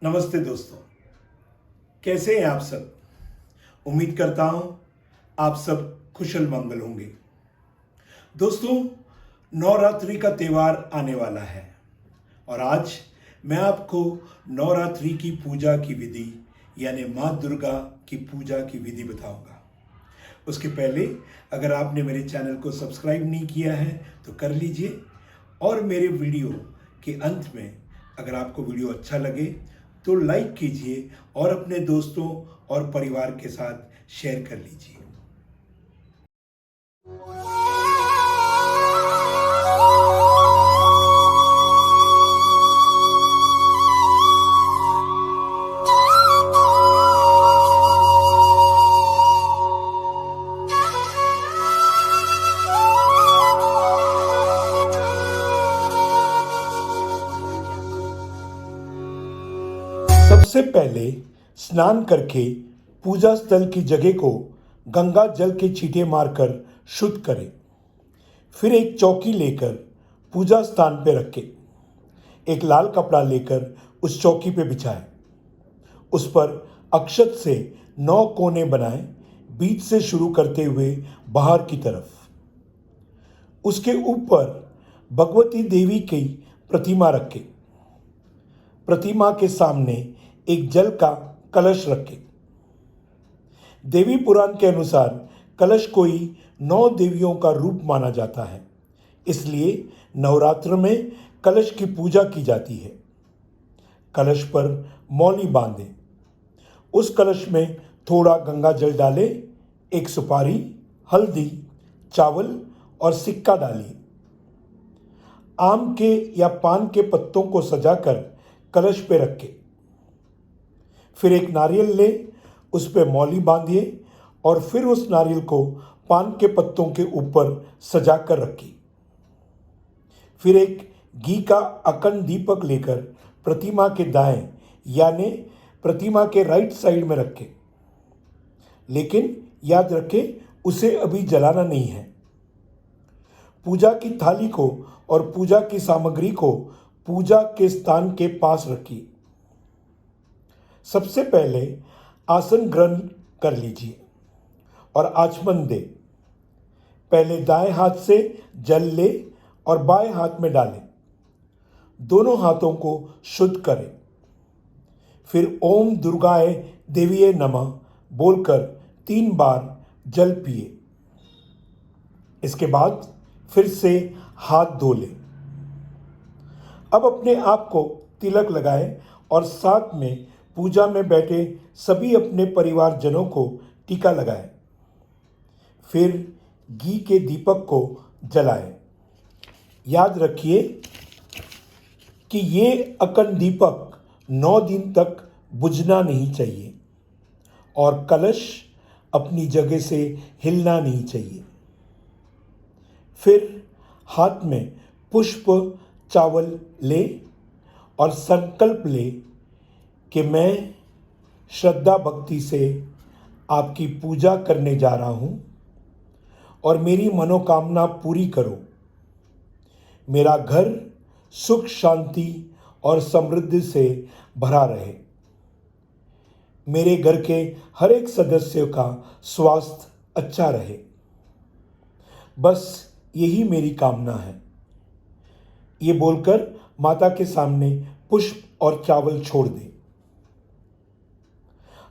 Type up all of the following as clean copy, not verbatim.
नमस्ते दोस्तों, कैसे हैं आप सब। उम्मीद करता हूं आप सब कुशल मंगल होंगे। दोस्तों, नवरात्रि का त्यौहार आने वाला है और आज मैं आपको नवरात्रि की पूजा की विधि यानी माँ दुर्गा की पूजा की विधि बताऊंगा। उसके पहले अगर आपने मेरे चैनल को सब्सक्राइब नहीं किया है तो कर लीजिए और मेरे वीडियो के अंत में अगर आपको वीडियो अच्छा लगे तो लाइक कीजिए और अपने दोस्तों और परिवार के साथ शेयर कर लीजिए। सबसे पहले स्नान करके पूजा स्थल की जगह को गंगा जल के छींटे मारकर शुद्ध करें। फिर एक चौकी लेकर पूजा स्थान पर रखें। एक लाल कपड़ा लेकर उस चौकी पे बिछाएं। उस पर अक्षत से 9 कोने बनाएं, बीच से शुरू करते हुए बाहर की तरफ। उसके ऊपर भगवती देवी की प्रतिमा रखें। प्रतिमा के सामने एक जल का कलश रखें। देवी पुराण के अनुसार कलश को ही 9 देवियों का रूप माना जाता है, इसलिए नवरात्र में कलश की पूजा की जाती है। कलश पर मौली बांधें। उस कलश में थोड़ा गंगा जल डालें, एक सुपारी, हल्दी, चावल और सिक्का डालिए। आम के या पान के पत्तों को सजाकर कलश पे रखें। फिर एक नारियल लें, उस पर मौली बांधिए और फिर उस नारियल को पान के पत्तों के ऊपर सजा कर रखिए। फिर एक घी का अखंड दीपक लेकर प्रतिमा के दाएं यानी प्रतिमा के राइट साइड में रखें, लेकिन याद रखें उसे अभी जलाना नहीं है। पूजा की थाली को और पूजा की सामग्री को पूजा के स्थान के पास रखिए। सबसे पहले आसन ग्रहण कर लीजिए और आचमन दें। पहले दाएं हाथ से जल ले और बाएं हाथ में डालें। दोनों हाथों को शुद्ध करें। फिर ओम दुर्गाए देवीये नमः बोलकर 3 बार जल पिए। इसके बाद फिर से हाथ धो लें। अब अपने आप को तिलक लगाएं और साथ में पूजा में बैठे सभी अपने परिवारजनों को टीका लगाएं। फिर घी के दीपक को जलाएं। याद रखिए कि ये अखंड दीपक 9 दिन तक बुझना नहीं चाहिए और कलश अपनी जगह से हिलना नहीं चाहिए। फिर हाथ में पुष्प चावल ले और संकल्प ले कि मैं श्रद्धा भक्ति से आपकी पूजा करने जा रहा हूँ और मेरी मनोकामना पूरी करो। मेरा घर सुख शांति और समृद्धि से भरा रहे। मेरे घर के हर एक सदस्य का स्वास्थ्य अच्छा रहे। बस यही मेरी कामना है। ये बोलकर माता के सामने पुष्प और चावल छोड़ दें।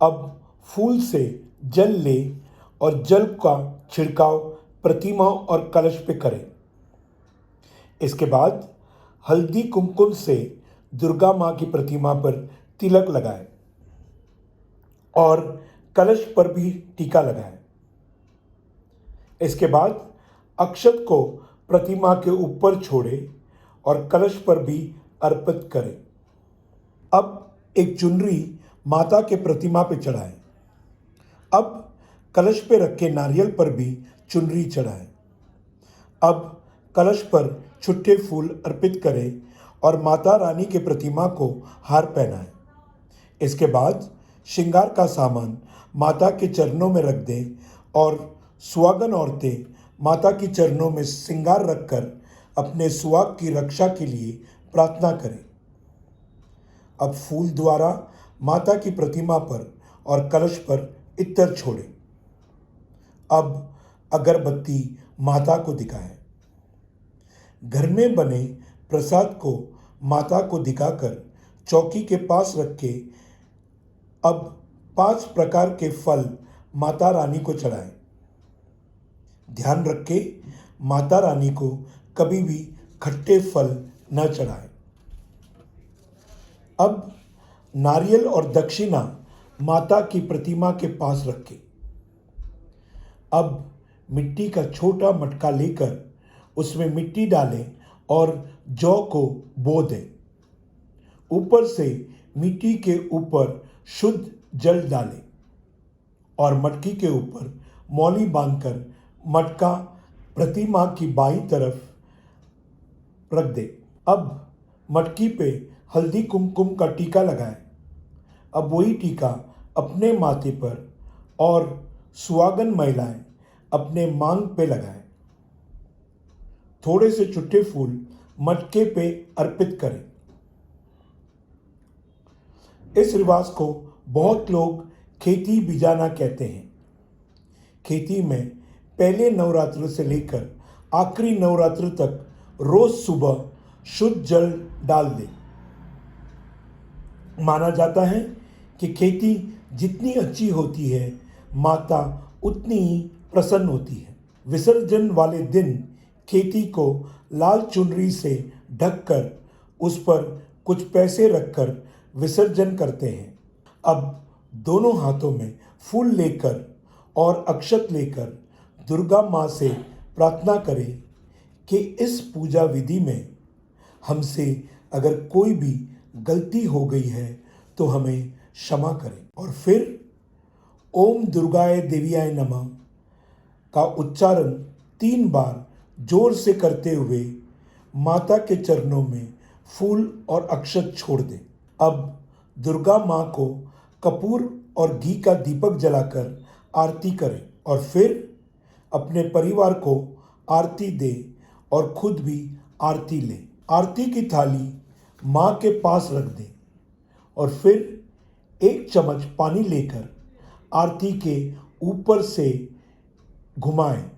अब फूल से जल ले और जल का छिड़काव प्रतिमा और कलश पे करें। इसके बाद हल्दी कुमकुम से दुर्गा माँ की प्रतिमा पर तिलक लगाएं और कलश पर भी टीका लगाएं। इसके बाद अक्षत को प्रतिमा के ऊपर छोड़ें और कलश पर भी अर्पित करें। अब एक चुनरी माता के प्रतिमा पे चढ़ाएं। अब कलश पे रखे नारियल पर भी चुनरी चढ़ाएं। अब कलश पर छुट्टे फूल अर्पित करें और माता रानी के प्रतिमा को हार पहनाएं। इसके बाद श्रृंगार का सामान माता के चरणों में रख दें और सुहागन औरतें माता के चरणों में श्रृंगार रखकर अपने सुहाग की रक्षा के लिए प्रार्थना करें। अब फूल द्वारा माता की प्रतिमा पर और कलश पर इत्र छोड़ें। अब अगरबत्ती माता को दिखाएं। घर में बने प्रसाद को माता को दिखाकर चौकी के पास रख के अब 5 प्रकार के फल माता रानी को चढ़ाएं। ध्यान रखें, माता रानी को कभी भी खट्टे फल न चढ़ाएं। अब नारियल और दक्षिणा माता की प्रतिमा के पास रखें। अब मिट्टी का छोटा मटका लेकर उसमें मिट्टी डालें और जौ को बो दें। ऊपर से मिट्टी के ऊपर शुद्ध जल डालें और मटकी के ऊपर मौली बांधकर मटका प्रतिमा की बाईं तरफ रख दें। अब मटकी पे हल्दी कुमकुम का टीका लगाएं। अब वही टीका अपने माथे पर और सुहागन महिलाएं अपने मांग पे लगाएं। थोड़े से छुट्टे फूल मटके पे अर्पित करें। इस रिवाज को बहुत लोग खेती बिजाना कहते हैं। खेती में पहले नवरात्र से लेकर आखिरी नवरात्र तक रोज सुबह शुद्ध जल डाल दें। माना जाता है कि खेती जितनी अच्छी होती है, माता उतनी ही प्रसन्न होती है। विसर्जन वाले दिन खेती को लाल चुनरी से ढककर उस पर कुछ पैसे रखकर विसर्जन करते हैं। अब दोनों हाथों में फूल लेकर और अक्षत लेकर दुर्गा माँ से प्रार्थना करें कि इस पूजा विधि में हमसे अगर कोई भी गलती हो गई है तो हमें क्षमा करें। और फिर ओम दुर्गाय देवियाय नमः का उच्चारण 3 बार जोर से करते हुए माता के चरणों में फूल और अक्षत छोड़ दें। अब दुर्गा माँ को कपूर और घी का दीपक जलाकर आरती करें और फिर अपने परिवार को आरती दें और खुद भी आरती लें। आरती की थाली माँ के पास रख दें और फिर 1 चम्मच पानी लेकर आरती के ऊपर से घुमाएं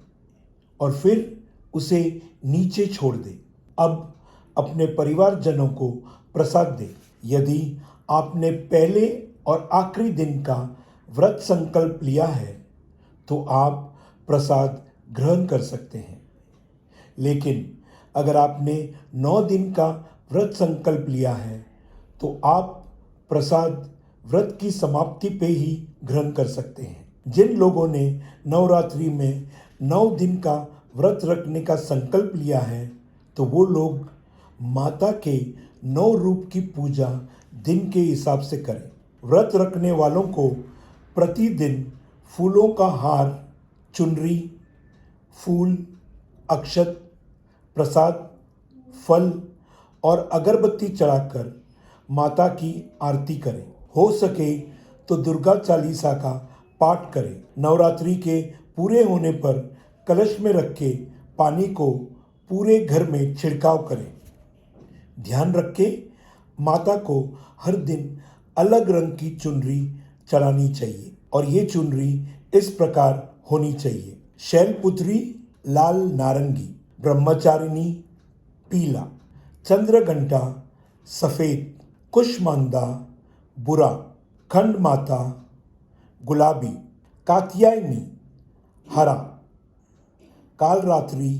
और फिर उसे नीचे छोड़ दें। अब अपने परिवारजनों को प्रसाद दें। यदि आपने पहले और आखिरी दिन का व्रत संकल्प लिया है तो आप प्रसाद ग्रहण कर सकते हैं, लेकिन अगर आपने 9 दिन का व्रत संकल्प लिया है तो आप प्रसाद व्रत की समाप्ति पे ही ग्रहण कर सकते हैं। जिन लोगों ने नवरात्रि में 9 दिन का व्रत रखने का संकल्प लिया है तो वो लोग माता के 9 रूप की पूजा दिन के हिसाब से करें। व्रत रखने वालों को प्रतिदिन फूलों का हार, चुनरी, फूल, अक्षत, प्रसाद, फल और अगरबत्ती चढ़ाकर माता की आरती करें। हो सके तो दुर्गा चालीसा का पाठ करें। नवरात्रि के पूरे होने पर कलश में रख के पानी को पूरे घर में छिड़काव करें। ध्यान रखें, माता को हर दिन अलग रंग की चुनरी चढ़ानी चाहिए और ये चुनरी इस प्रकार होनी चाहिए: शैलपुत्री लाल नारंगी, ब्रह्मचारिणी पीला, चंद्रघंटा सफ़ेद, कुष्मांडा बुरा, खंड माता गुलाबी, कात्यायनी हरा, कालरात्रि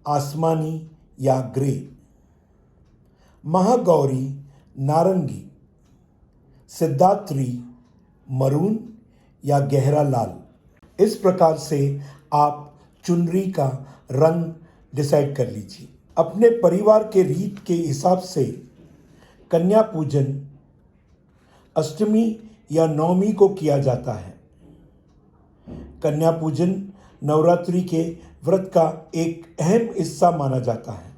आसमानी या ग्रे, महागौरी नारंगी, सिद्धात्री मरून या गहरा लाल। इस प्रकार से आप चुनरी का रंग डिसाइड कर लीजिए। अपने परिवार के रीत के हिसाब से कन्या पूजन अष्टमी या नवमी को किया जाता है। कन्या पूजन नवरात्रि के व्रत का एक अहम हिस्सा माना जाता है।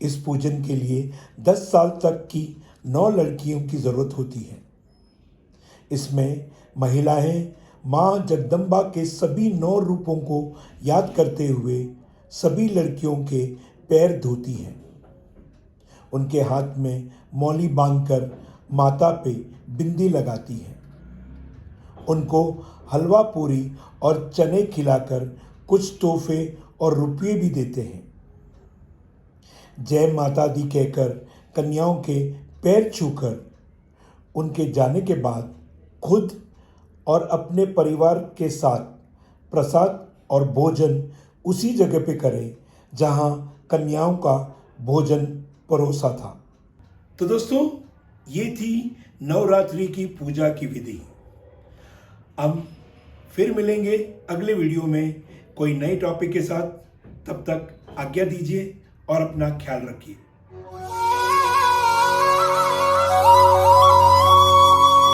इस पूजन के लिए 10 साल तक की 9 लड़कियों की ज़रूरत होती है। इसमें महिलाएं माँ जगदम्बा के सभी 9 रूपों को याद करते हुए सभी लड़कियों के पैर धोती हैं। उनके हाथ में मौली बांधकर माता पे बिंदी लगाती हैं। उनको हलवा पूरी और चने खिलाकर कुछ तोहफे और रुपये भी देते हैं। जय माता दी कहकर कन्याओं के पैर छूकर उनके जाने के बाद खुद और अपने परिवार के साथ प्रसाद और भोजन उसी जगह पे करें जहां कन्याओं का भोजन परोसा था। तो दोस्तों, ये थी नवरात्रि की पूजा की विधि। हम फिर मिलेंगे अगले वीडियो में कोई नए टॉपिक के साथ। तब तक आज्ञा दीजिए और अपना ख्याल रखिए।